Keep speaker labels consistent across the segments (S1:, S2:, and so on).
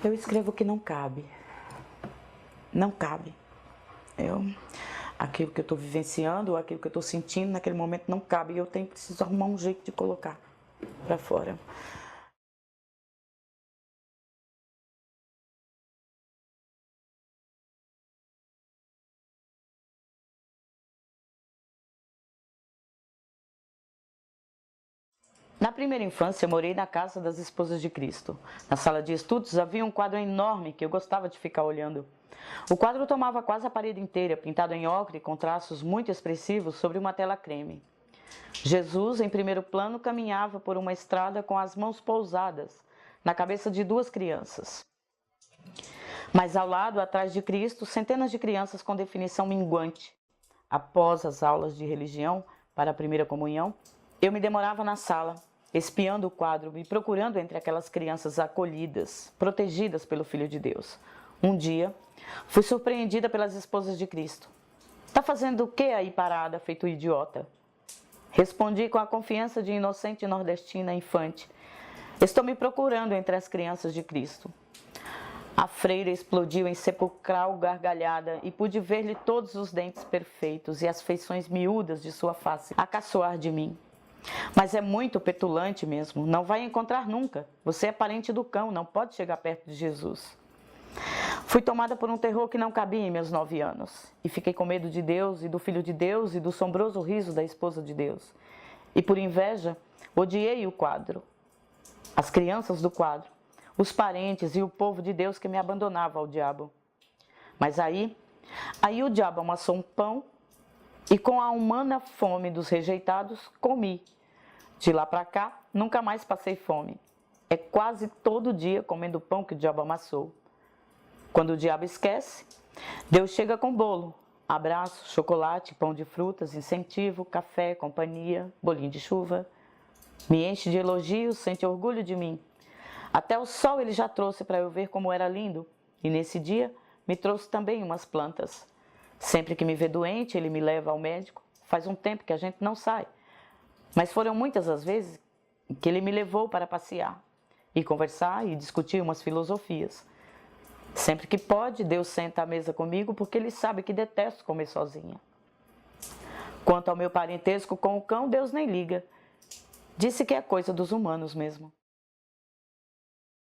S1: Eu escrevo o que não cabe. Não cabe. Aquilo que eu estou vivenciando, aquilo que eu estou sentindo naquele momento não cabe. E eu preciso arrumar um jeito de colocar para fora. Na primeira infância, eu morei na casa das Esposas de Cristo. Na sala de estudos havia um quadro enorme que eu gostava de ficar olhando. O quadro tomava quase a parede inteira, pintado em ocre com traços muito expressivos sobre uma tela creme. Jesus, em primeiro plano, caminhava por uma estrada com as mãos pousadas na cabeça de duas crianças. Mas ao lado, atrás de Cristo, centenas de crianças com definição minguante. Após as aulas de religião para a primeira comunhão, eu me demorava na sala, espiando o quadro e procurando entre aquelas crianças acolhidas, protegidas pelo Filho de Deus. Um dia, fui surpreendida pelas Esposas de Cristo. "Tá fazendo o que aí parada, feito idiota?" Respondi com a confiança de inocente nordestina infante. "Estou me procurando entre as crianças de Cristo." A freira explodiu em sepulcral gargalhada e pude ver-lhe todos os dentes perfeitos e as feições miúdas de sua face a caçoar de mim. "Mas é muito petulante mesmo, não vai encontrar nunca. Você é parente do cão, não pode chegar perto de Jesus." Fui tomada por um terror que não cabia em meus 9 anos. E fiquei com medo de Deus e do Filho de Deus e do sombroso riso da Esposa de Deus. E por inveja, odiei o quadro, as crianças do quadro, os parentes e o povo de Deus que me abandonava ao diabo. Mas aí o diabo amassou um pão e com a humana fome dos rejeitados, comi. De lá para cá, nunca mais passei fome. É quase todo dia comendo o pão que o diabo amassou. Quando o diabo esquece, Deus chega com bolo, abraço, chocolate, pão de frutas, incentivo, café, companhia, bolinho de chuva. Me enche de elogios, sente orgulho de mim. Até o sol ele já trouxe para eu ver como era lindo. E nesse dia, me trouxe também umas plantas. Sempre que me vê doente, ele me leva ao médico. Faz um tempo que a gente não sai. Mas foram muitas as vezes que ele me levou para passear e conversar e discutir umas filosofias. Sempre que pode, Deus senta à mesa comigo porque ele sabe que detesto comer sozinha. Quanto ao meu parentesco com o cão, Deus nem liga. Disse que é coisa dos humanos mesmo.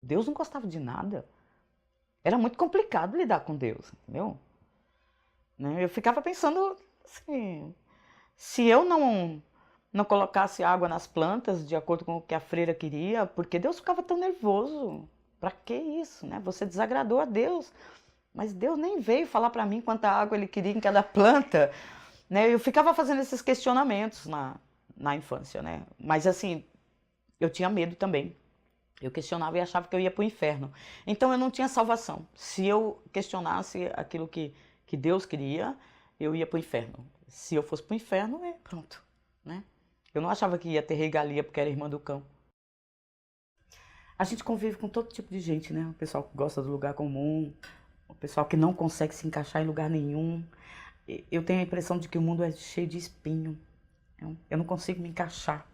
S1: Deus não gostava de nada. Era muito complicado lidar com Deus, entendeu? Eu ficava pensando assim, se eu não colocasse água nas plantas de acordo com o que a freira queria, porque Deus ficava tão nervoso? Para que isso, né? Você desagradou a Deus, mas Deus nem veio falar para mim quanta água ele queria em cada planta, né? Eu ficava fazendo esses questionamentos na infância, né? Mas assim, eu tinha medo também. Eu questionava e achava que eu ia para o inferno. Então eu não tinha salvação. Se eu questionasse aquilo que Deus queria, eu ia para o inferno. Se eu fosse para o inferno, pronto, né? Eu não achava que ia ter regalia porque era irmã do cão. A gente convive com todo tipo de gente, né? O pessoal que gosta do lugar comum, o pessoal que não consegue se encaixar em lugar nenhum. Eu tenho a impressão de que o mundo é cheio de espinho. Eu não consigo me encaixar.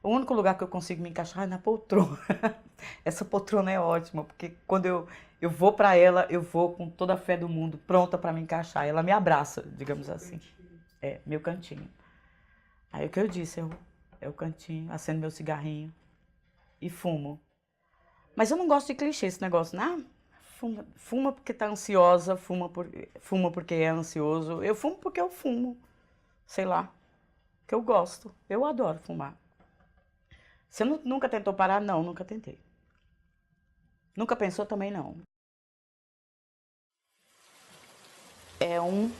S1: O único lugar que eu consigo me encaixar é na poltrona. Essa poltrona é ótima, porque quando eu vou para ela, eu vou com toda a fé do mundo, pronta para me encaixar. Ela me abraça, digamos assim. É, meu cantinho. Aí o que eu disse, é o cantinho, acendo meu cigarrinho e fumo. Mas eu não gosto de clichê esse negócio, né? Fuma porque tá ansiosa, fuma porque é ansioso. Eu fumo porque eu fumo, sei lá, que eu gosto. Eu adoro fumar. Você nunca tentou parar? Não, nunca tentei. Nunca pensou também não. É um,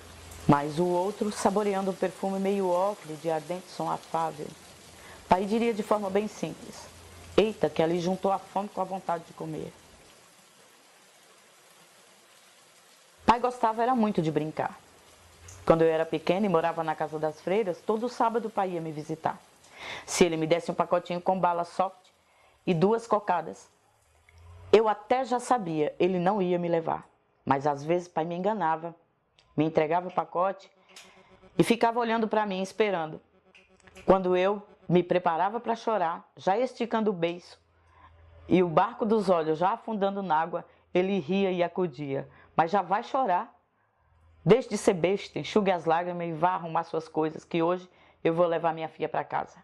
S1: mais o outro, saboreando o perfume meio ocre de ardente som afável. Pai diria de forma bem simples: eita, que ali juntou a fome com a vontade de comer. Pai gostava era muito de brincar. Quando eu era pequena e morava na casa das freiras, todo sábado pai ia me visitar. Se ele me desse um pacotinho com bala soft e 2 cocadas, eu até já sabia, ele não ia me levar. Mas às vezes pai me enganava, me entregava o pacote e ficava olhando para mim esperando. Quando eu me preparava para chorar, já esticando o beiço e o barco dos olhos já afundando na água, ele ria e acudia. Mas já vai chorar. Deixe de ser besta, enxugue as lágrimas e vá arrumar suas coisas, que hoje eu vou levar minha filha para casa.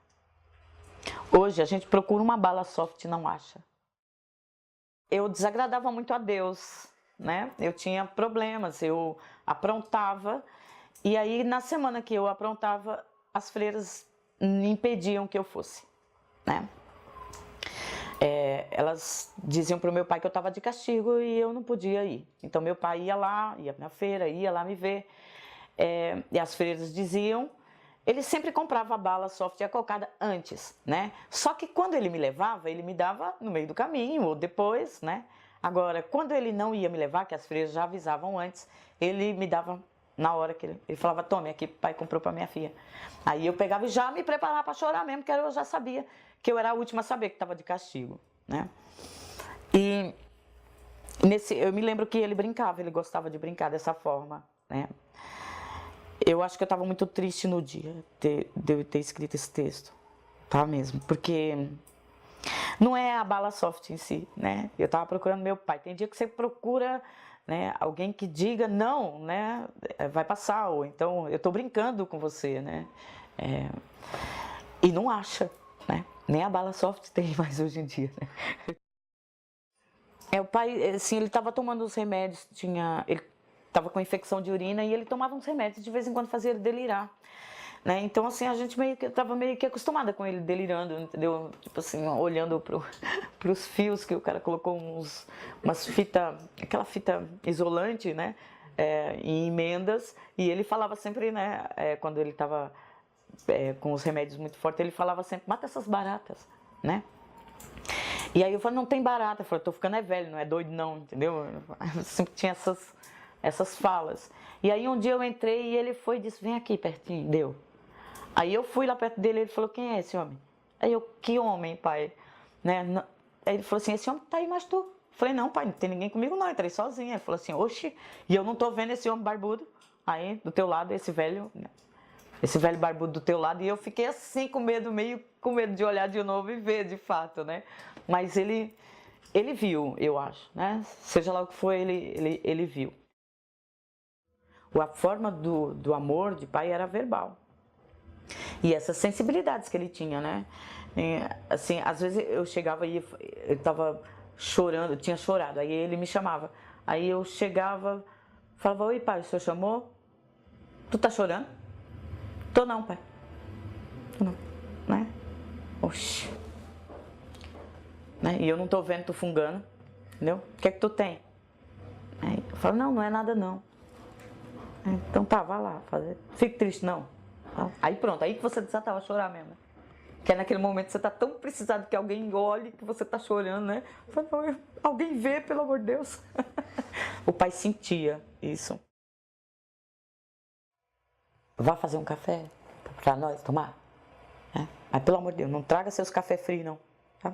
S1: Hoje a gente procura uma bala soft e não acha. Eu desagradava muito a Deus, né? Eu tinha problemas, eu aprontava. E aí, na semana que eu aprontava, as freiras me impediam que eu fosse, né? Elas diziam para o meu pai que eu estava de castigo e eu não podia ir. Então meu pai ia lá, ia na feira, ia lá me ver. E as freiras diziam, ele sempre comprava a bala soft e a cocada antes, né? Só que quando ele me levava, ele me dava no meio do caminho ou depois, né? Agora, quando ele não ia me levar, que as freiras já avisavam antes, ele me dava na hora que ele falava, tome, aqui pai comprou para minha filha. Aí eu pegava e já me preparava para chorar mesmo, porque eu já sabia que eu era a última a saber que estava de castigo, né? E eu me lembro que ele brincava, ele gostava de brincar dessa forma, né? Eu acho que eu estava muito triste no dia de eu ter escrito esse texto, tá mesmo? Porque não é a bala soft em si, né? Eu estava procurando meu pai. Tem dia que você procura, né, alguém que diga não, né? Vai passar, ou então eu estou brincando com você, né? E não acha, né? Nem a bala soft tem mais hoje em dia, né? O pai, assim, ele estava tomando os remédios, ele estava com infecção de urina e ele tomava uns remédios, de vez em quando fazia ele delirar, né? Então, assim, a gente estava meio que acostumada com ele delirando, entendeu? Tipo assim, olhando pros fios que o cara colocou umas fitas, aquela fita isolante, né? Em emendas, e ele falava sempre, né? Quando ele estava com os remédios muito fortes, ele falava sempre, mata essas baratas, né? E aí eu falei, não tem barata. Eu falei, tô ficando velho, não é doido não, entendeu? Eu sempre tinha essas falas. E aí um dia eu entrei e ele foi e disse, vem aqui pertinho, deu. Aí eu fui lá perto dele e ele falou, quem é esse homem? Aí eu, que homem, pai? Né? Aí ele falou assim, esse homem tá aí, mas tu? Eu falei, não, pai, não tem ninguém comigo não, eu entrei sozinha. Ele falou assim, oxe, e eu não tô vendo esse homem barbudo aí do teu lado, esse velho barbudo do teu lado, e eu fiquei assim com medo, meio com medo de olhar de novo e ver de fato, né? Mas ele viu, eu acho, né? Seja lá o que for, ele viu. A forma do amor de pai era verbal. E essas sensibilidades que ele tinha, né? Assim, às vezes eu chegava e ele estava chorando, tinha chorado, aí ele me chamava. Aí eu chegava, falava, oi pai, o senhor chamou? Tu tá chorando? Tô não, pai. Tô não, né? Oxi. Né? E eu não tô vendo tu fungando, entendeu? O que é que tu tem? Aí eu falo, não é nada não. Então tá, vai lá, fazer. Fique triste não. Aí pronto, aí que você desatava a chorar mesmo. Né? Que é naquele momento que você tá tão precisado que alguém olhe que você tá chorando, né? Falo, não, alguém vê, pelo amor de Deus. O pai sentia isso. Vá fazer um café pra nós tomar? Mas pelo amor de Deus, não traga seus café frios não. Tá?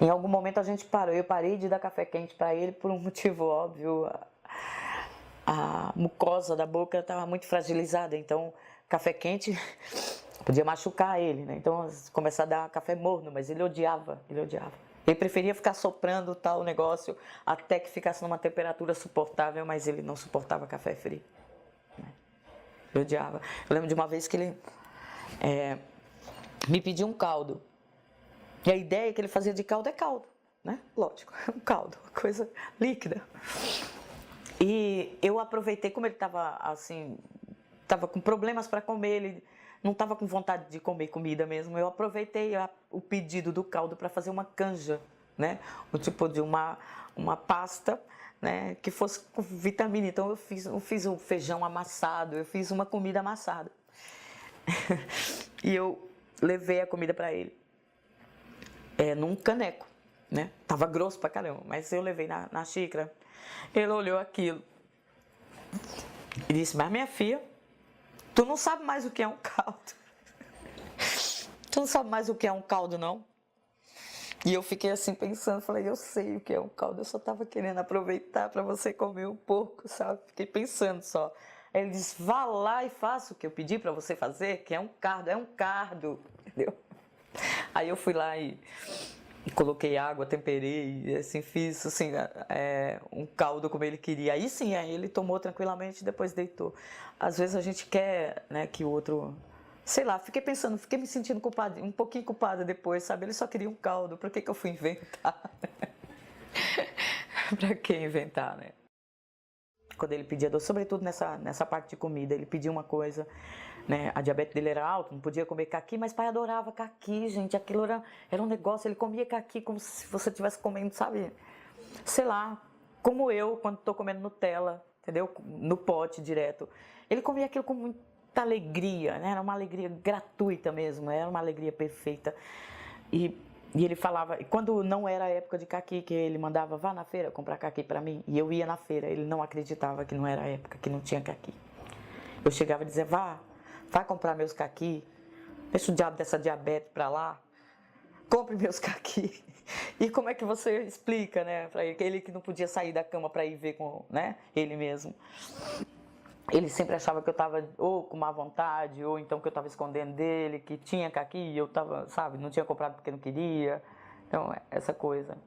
S1: Em algum momento a gente parou, eu parei de dar café quente para ele por um motivo óbvio. A mucosa da boca estava muito fragilizada, então café quente podia machucar ele, né? Então começar a dar café morno, mas ele odiava. Ele preferia ficar soprando tal negócio até que ficasse numa temperatura suportável, mas ele não suportava café frio. Ele odiava. Eu lembro de uma vez que ele me pediu um caldo. E a ideia que ele fazia de caldo é caldo, né? Lógico, um caldo, uma coisa líquida. E eu aproveitei, como ele estava assim, estava com problemas para comer, ele não estava com vontade de comer comida mesmo. Eu aproveitei o pedido do caldo para fazer uma canja, né? O tipo de uma pasta, né? Que fosse com vitamina. Então eu fiz um feijão amassado, eu fiz uma comida amassada. E eu levei a comida para ele. Num caneco, né? Tava grosso pra caramba, mas eu levei na xícara. Ele olhou aquilo e disse, mas minha filha, tu não sabe mais o que é um caldo. Tu não sabe mais o que é um caldo, não? E eu fiquei assim pensando, falei, eu sei o que é um caldo, eu só tava querendo aproveitar para você comer um pouco, sabe? Fiquei pensando só. Aí ele disse, vá lá e faça o que eu pedi para você fazer, que é um cardo, entendeu? Aí eu fui lá e Coloquei água, temperei, assim, fiz assim, um caldo como ele queria. Aí sim, ele tomou tranquilamente e depois deitou. Às vezes a gente quer, né, que o outro... Sei lá, fiquei pensando, fiquei me sentindo culpada, um pouquinho culpada depois, sabe? Ele só queria um caldo, por que eu fui inventar? Pra que inventar, né? Quando ele pedia doce, sobretudo nessa parte de comida, ele pedia uma coisa, né? A diabetes dele era alta, não podia comer caqui, mas pai adorava caqui, gente. Aquilo era um negócio, ele comia caqui como se você estivesse comendo, sabe? Sei lá, como eu, quando estou comendo Nutella, entendeu? No pote direto. Ele comia aquilo com muita alegria, né? Era uma alegria gratuita mesmo, era uma alegria perfeita. E ele falava, quando não era a época de caqui, que ele mandava, vá na feira comprar caqui para mim, e eu ia na feira, ele não acreditava que não era a época, que não tinha caqui. Eu chegava e dizia, vá comprar meus caqui, deixa o diabo dessa diabetes para lá, compre meus caqui. E como é que você explica, né, para ele que não podia sair da cama para ir ver com, né, ele mesmo. Ele sempre achava que eu estava ou com má vontade, ou então que eu estava escondendo dele, que tinha caqui e eu estava, sabe, não tinha comprado porque não queria. Então, essa coisa.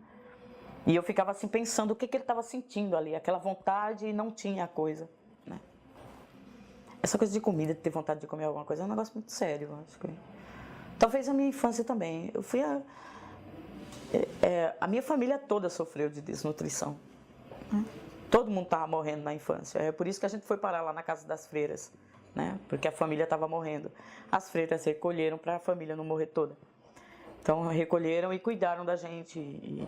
S1: E eu ficava assim pensando o que ele estava sentindo ali, aquela vontade e não tinha a coisa, né? Essa coisa de comida, de ter vontade de comer alguma coisa, é um negócio muito sério, eu acho que... Talvez a minha infância também. Eu fui a minha família toda sofreu de desnutrição. Todo mundo estava morrendo na infância. É por isso que a gente foi parar lá na casa das freiras, né? Porque a família estava morrendo. As freiras recolheram para a família não morrer toda. Então recolheram e cuidaram da gente e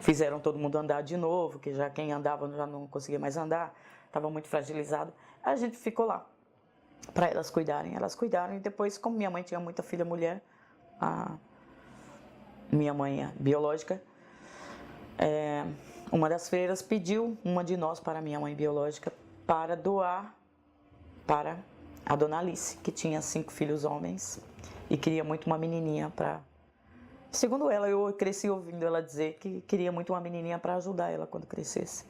S1: fizeram todo mundo andar de novo, que já quem andava já não conseguia mais andar, estava muito fragilizado. A gente ficou lá para elas cuidarem. Elas cuidaram e depois, como minha mãe tinha muita filha mulher, a minha mãe biológica, uma das freiras pediu uma de nós para minha mãe biológica para doar para a dona Alice, que tinha 5 filhos homens e queria muito uma menininha para... Segundo ela, eu cresci ouvindo ela dizer que queria muito uma menininha para ajudar ela quando crescesse,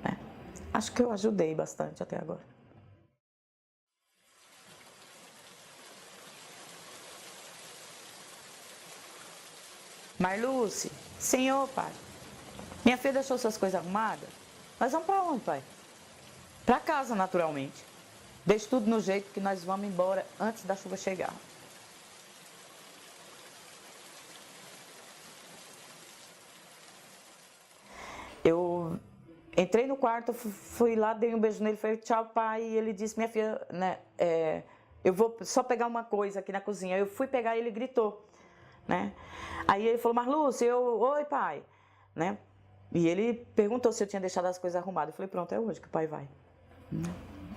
S1: né? Acho que eu ajudei bastante até agora. Marluce, senhor, pai. Minha filha deixou suas coisas arrumadas? Nós vamos para onde, pai? Para casa, naturalmente. Deixe tudo no jeito que nós vamos embora antes da chuva chegar. Eu entrei no quarto, fui lá, dei um beijo nele, falei tchau, pai. E ele disse, minha filha, né, eu vou só pegar uma coisa aqui na cozinha. Eu fui pegar e ele gritou, né? Aí ele falou, Marluce, oi, pai, né? E ele perguntou se eu tinha deixado as coisas arrumadas. Eu falei, pronto, é hoje que o pai vai.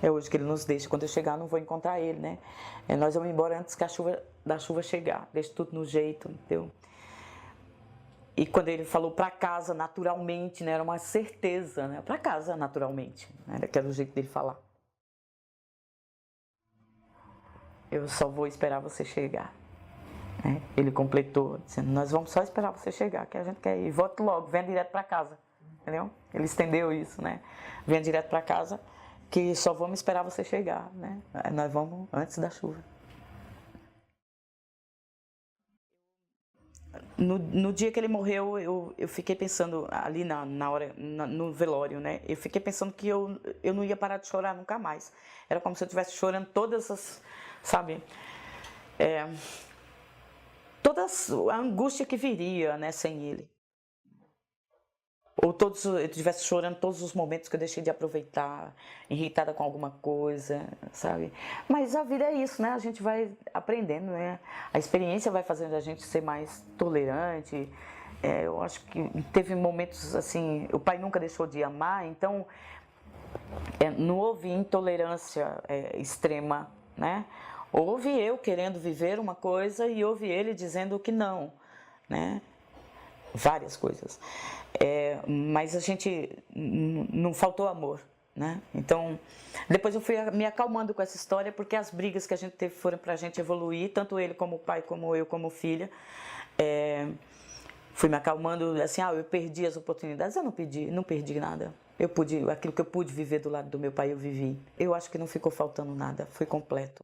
S1: É hoje que ele nos deixa. Quando eu chegar, não vou encontrar ele, né? Nós vamos embora antes que da chuva chegar. Deixa tudo no jeito, entendeu? E quando ele falou para casa, naturalmente, né? Era uma certeza, né? Para casa, naturalmente. Né? Que era o jeito dele falar. Eu só vou esperar você chegar. Ele completou, dizendo, nós vamos só esperar você chegar, que a gente quer ir. Volte logo, venha direto para casa. Entendeu? Ele estendeu isso, né? Venha direto para casa, que só vamos esperar você chegar, né? Nós vamos antes da chuva. No dia que ele morreu, eu fiquei pensando, ali na hora, no velório, né? Eu fiquei pensando que eu não ia parar de chorar nunca mais. Era como se eu estivesse chorando todas as, sabe? Toda a angústia que viria, né, sem ele. Ou eu estivesse chorando todos os momentos que eu deixei de aproveitar, irritada com alguma coisa, sabe? Mas a vida é isso, né? A gente vai aprendendo, né? A experiência vai fazendo a gente ser mais tolerante. Eu acho que teve momentos assim, o pai nunca deixou de amar, então não houve intolerância extrema, né? Houve eu querendo viver uma coisa e houve ele dizendo que não, né? Várias coisas. Mas a gente não faltou amor, né? Então, depois eu fui me acalmando com essa história, porque as brigas que a gente teve foram pra gente evoluir, tanto ele como pai, como eu como filha. Fui me acalmando, assim, eu perdi as oportunidades. Eu não perdi nada. Aquilo que eu pude viver do lado do meu pai, eu vivi. Eu acho que não ficou faltando nada, foi completo.